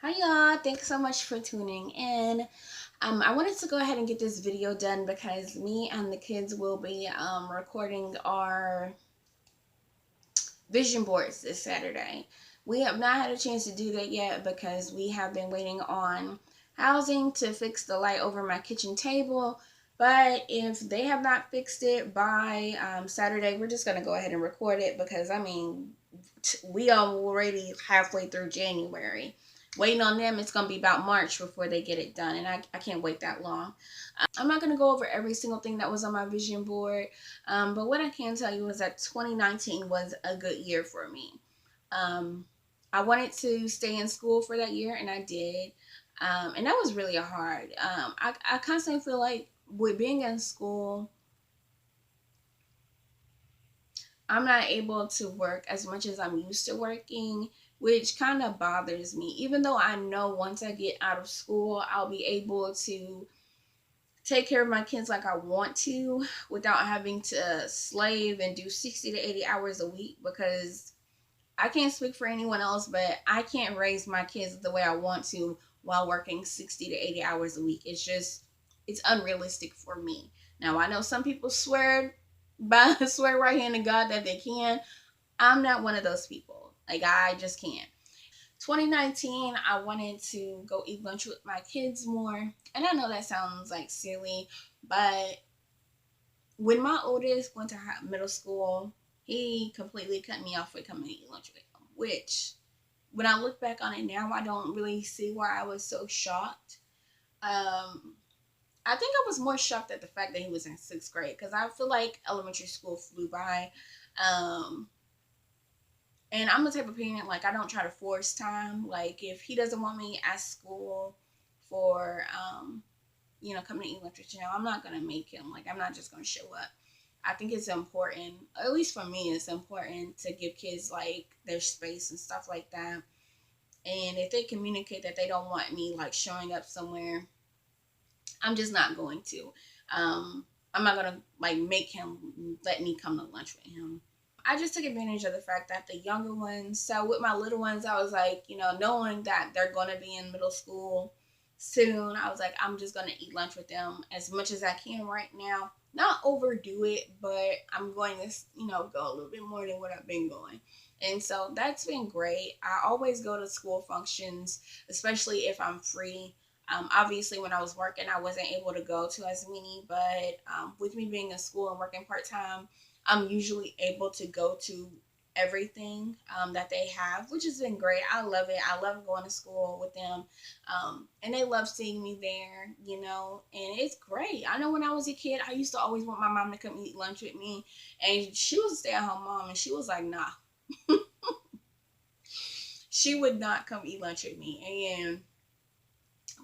Hi y'all, thanks so much for tuning in. I wanted to go ahead and get this video done because me and the kids will be recording our vision boards this Saturday. We have not had a chance to do that yet because we have been waiting on housing to fix the light over my kitchen table. But if they have not fixed it by Saturday, we're just going to go ahead and record it because we are already halfway through January. Waiting on them, it's going to be about March before they get it done, and I can't wait that long. I'm not going to go over every single thing that was on my vision board, but what I can tell you is that 2019 was a good year for me. Um, I wanted to stay in school for that year, and I did. And that was really hard. I constantly feel like with being in school, I'm not able to work as much as I'm used to working, which kind of bothers me. Even though I know once I get out of school, I'll be able to take care of my kids like I want to without having to slave and do 60 to 80 hours a week because I can't speak for anyone else, but I can't raise my kids the way I want to while working 60 to 80 hours a week. It's unrealistic for me. Now, I know some people swear right hand to God that they can. I'm not one of those people. Like, I just can't. 2019, I wanted to go eat lunch with my kids more. And I know that sounds like silly, but when my oldest went to middle school, he completely cut me off with coming to eat lunch with him. Which, when I look back on it now, I don't really see why I was so shocked. Um, I think I was more shocked at the fact that he was in sixth grade because I feel like elementary school flew by. Um, and I'm the type of parent, like, I don't try to force time. Like, if he doesn't want me at school for coming to eat lunch with I'm not gonna make him. Like, I'm not just gonna show up. I think it's important, at least for me, it's important to give kids like their space and stuff like that. And if they communicate that they don't want me like showing up somewhere, I'm just not going to. I'm not gonna like make him let me come to lunch with him. I just took advantage of the fact that the younger ones, so with my little ones, I was like, knowing that they're going to be in middle school soon, I was like, I'm just going to eat lunch with them as much as I can right now. Not overdo it, but I'm going to, go a little bit more than what I've been going. And so that's been great. I always go to school functions, especially if I'm free. Obviously, when I was working, I wasn't able to go to as many, but with me being in school and working part time, I'm usually able to go to everything that they have, which has been great. I love it. I love going to school with them. And they love seeing me there, and it's great. I know when I was a kid, I used to always want my mom to come eat lunch with me, and she was a stay at home mom, and she was like, nah, she would not come eat lunch with me. And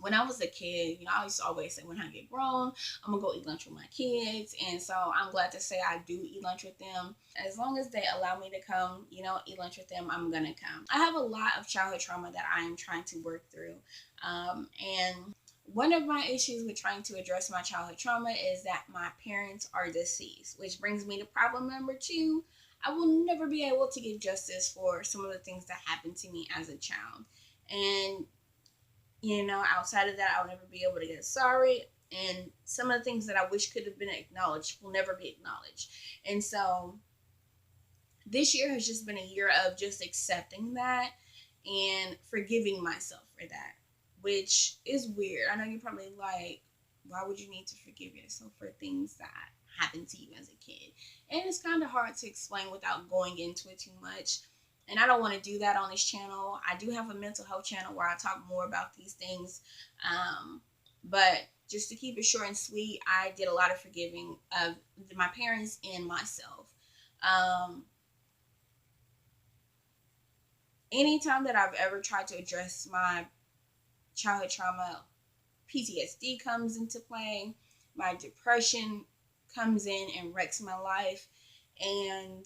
when I was a kid, I used to always say, when I get grown, I'm gonna go eat lunch with my kids. And so I'm glad to say I do eat lunch with them. As long as they allow me to come, eat lunch with them, I'm gonna come. I have a lot of childhood trauma that I am trying to work through. And one of my issues with trying to address my childhood trauma is that my parents are deceased, which brings me to problem number two. I will never be able to get justice for some of the things that happened to me as a child. And outside of that, I'll never be able to get sorry. And some of the things that I wish could have been acknowledged will never be acknowledged. And so this year has just been a year of just accepting that and forgiving myself for that, which is weird. I know you're probably like, why would you need to forgive yourself for things that happened to you as a kid? And it's kind of hard to explain without going into it too much. And I don't want to do that on this channel. I do have a mental health channel where I talk more about these things. But just to keep it short and sweet, I did a lot of forgiving of my parents and myself. Um, Anytime that I've ever tried to address my childhood trauma, PTSD comes into play, my depression comes in and wrecks my life. And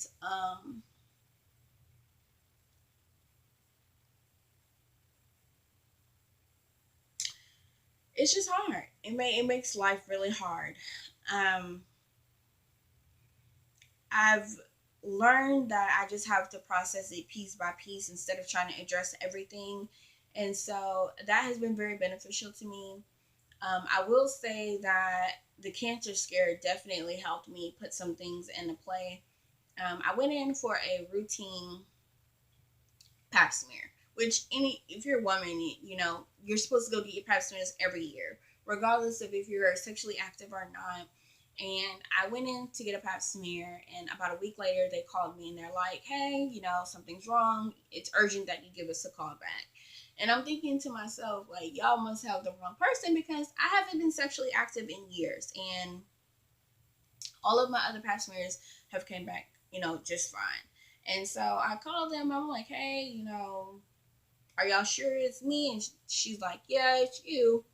it's just hard. It makes life really hard. Um, I've learned that I just have to process it piece by piece instead of trying to address everything. And so that has been very beneficial to me. I will say that the cancer scare definitely helped me put some things into play. I went in for a routine pap smear, which if you're a woman, you're supposed to go get your pap smears every year, regardless of if you're sexually active or not. And I went in to get a pap smear, and about a week later, they called me and they're like, "Hey, something's wrong. It's urgent that you give us a call back." And I'm thinking to myself, like, y'all must have the wrong person because I haven't been sexually active in years, and all of my other pap smears have came back, just fine. And so I called them. I'm like, "Hey, are y'all sure it's me?" And she's like, "Yeah, it's you.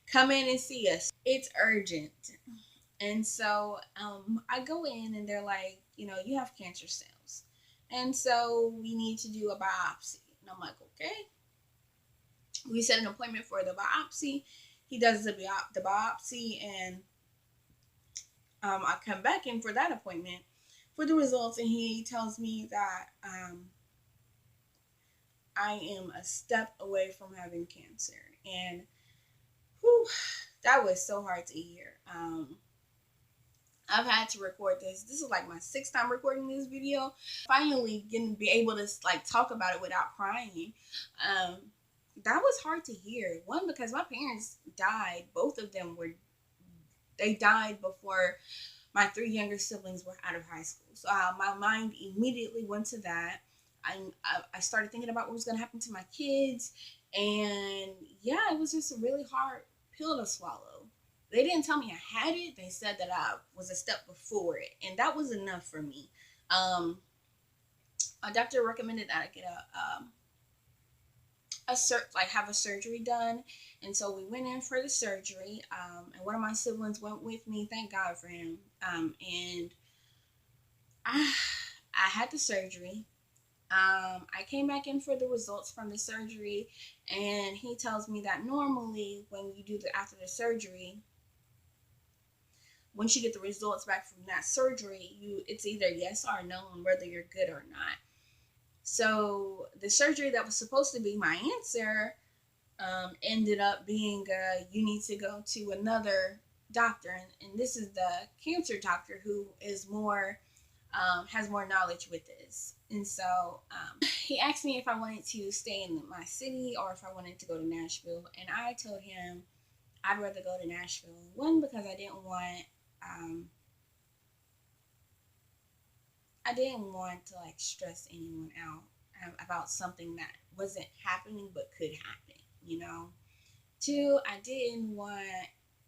Come in and see us. It's urgent." And so I go in and they're like, "You have cancer cells. And so we need to do a biopsy." And I'm like, "Okay." We set an appointment for the biopsy. He does the biopsy, and I come back in for that appointment for the results, and he tells me that I am a step away from having cancer. And whew, that was so hard to hear. I've had to record this. This is like my sixth time recording this video. Finally, getting be able to like talk about it without crying. Um, that was hard to hear. One, because my parents died. Both of them they died before my three younger siblings were out of high school. So my mind immediately went to that. I started thinking about what was going to happen to my kids. And yeah, it was just a really hard pill to swallow. They didn't tell me I had it. They said that I was a step before it. And that was enough for me. A doctor recommended that I get have a surgery done. And so we went in for the surgery, and one of my siblings went with me. Thank God for him. And I I had the surgery. I came back in for the results from the surgery, and he tells me that normally when you do after the surgery, once you get the results back from that surgery, it's either yes or no on whether you're good or not. So the surgery that was supposed to be my answer ended up being you need to go to another doctor, and this is the cancer doctor who is more has more knowledge with this. And so he asked me if I wanted to stay in my city or if I wanted to go to Nashville, and I told him I'd rather go to Nashville. One, because um, I didn't want to like stress anyone out about something that wasn't happening but could happen. Two, I didn't want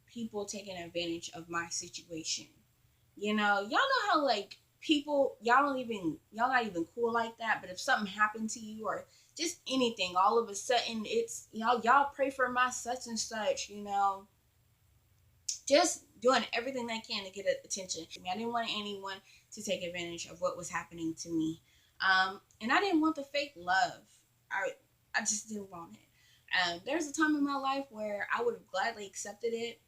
people taking advantage of my situation. Y'all know how like people y'all not even cool like that, but if something happened to you or just anything, all of a sudden it's y'all pray for my such and such. Just doing everything they can to get attention. I didn't want anyone to take advantage of what was happening to me. And I didn't want the fake love. I just didn't want it. There's a time in my life where I would have gladly accepted it,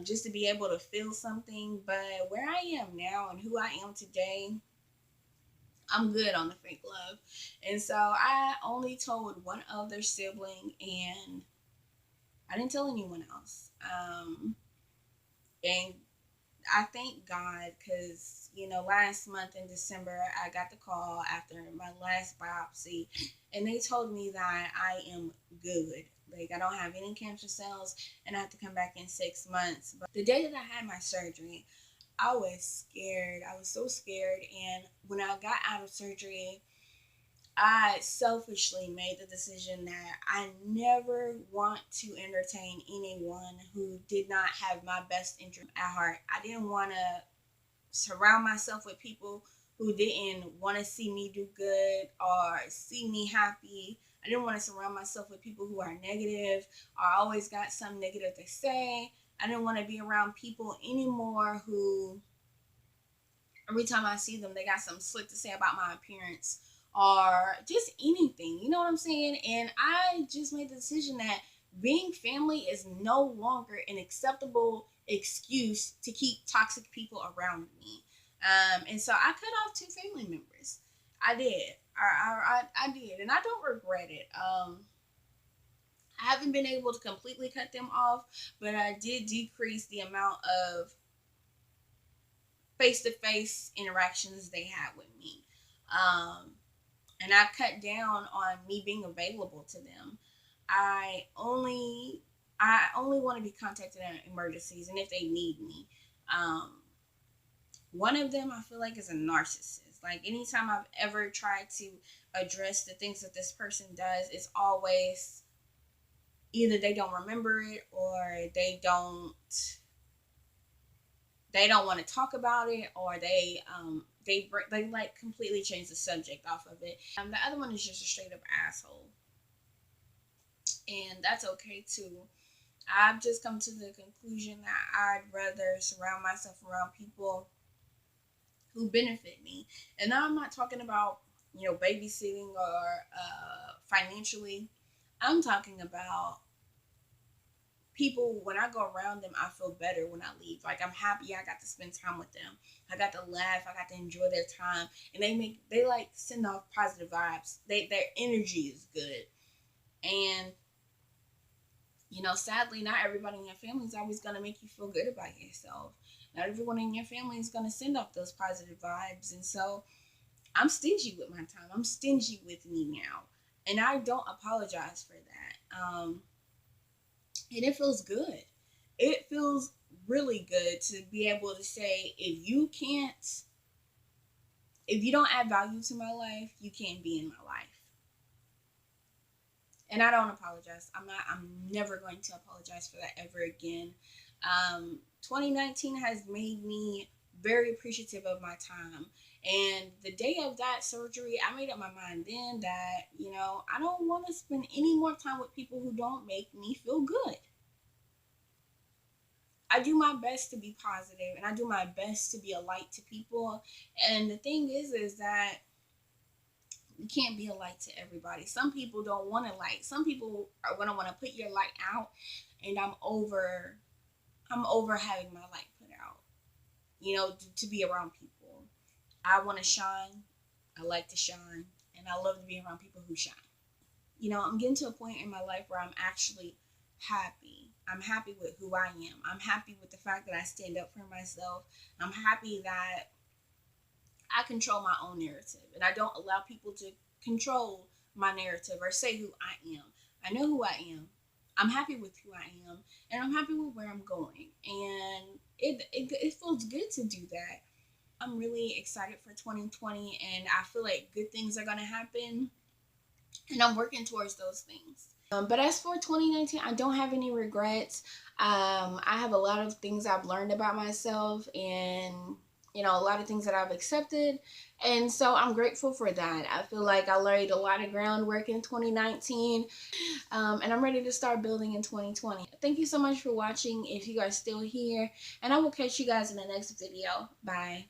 just to be able to feel something. But where I am now and who I am today, I'm good on the fake love. And so I only told one other sibling, and I didn't tell anyone else. And I thank God because, last month in December, I got the call after my last biopsy, and they told me that I am good. Like, I don't have any cancer cells, and I have to come back in 6 months. But the day that I had my surgery, I was scared. I was so scared. And when I got out of surgery, I selfishly made the decision that I never want to entertain anyone who did not have my best interest at heart. I didn't want to surround myself with people who didn't want to see me do good or see me happy. I didn't want to surround myself with people who are negative or always got something negative to say. I didn't want to be around people anymore who every time I see them, they got something slick to say about my appearance or just anything. You know what I'm saying? And I just made the decision that being family is no longer an acceptable excuse to keep toxic people around me. And so I cut off two family members. I did. I did, and I don't regret it. haven't been able to completely cut them off, but I did decrease the amount of face-to-face interactions they had with me. Um, and I cut down on me being available to them. I only I only want to be contacted in emergencies and if they need me. Um, One of them I feel like is a narcissist. Like anytime I've ever tried to address the things that this person does, it's always either they don't remember it or they don't want to talk about it, or they like completely change the subject off of it. The other one is just a straight up asshole, and that's okay too. I've just come to the conclusion that I'd rather surround myself around people who benefit me. And now I'm not talking about, babysitting or financially. I'm talking about people, when I go around them, I feel better when I leave. Like I'm happy I got to spend time with them. I got to laugh, I got to enjoy their time. And they like send off positive vibes. Their energy is good. And sadly, not everybody in your family is always going to make you feel good about yourself. Not everyone in your family is going to send off those positive vibes. And so I'm stingy with my time. I'm stingy with me now. And I don't apologize for that. And it feels good. It feels really good to be able to say, if you don't add value to my life, you can't be in my life. And I don't apologize. I'm never going to apologize for that ever again. 2019 has made me very appreciative of my time. And the day of that surgery, I made up my mind then that, I don't want to spend any more time with people who don't make me feel good. I do my best to be positive and I do my best to be a light to people. And the thing is that you can't be a light to everybody. Some people don't want a light. Some people are gonna want to put your light out, and I'm over having my light put out. To be around people. I want to shine. I like to shine, and I love to be around people who shine. I'm getting to a point in my life where I'm actually happy. I'm happy with who I am. I'm happy with the fact that I stand up for myself. I'm happy that I control my own narrative and I don't allow people to control my narrative or say who I am. I know who I am. I'm happy with who I am and I'm happy with where I'm going. And it feels good to do that. I'm really excited for 2020 and I feel like good things are going to happen and I'm working towards those things. But as for 2019, I don't have any regrets. I have a lot of things I've learned about myself and a lot of things that I've accepted. And so I'm grateful for that. I feel like I laid a lot of groundwork in 2019 and I'm ready to start building in 2020. Thank you so much for watching if you guys still here. And I will catch you guys in the next video. Bye.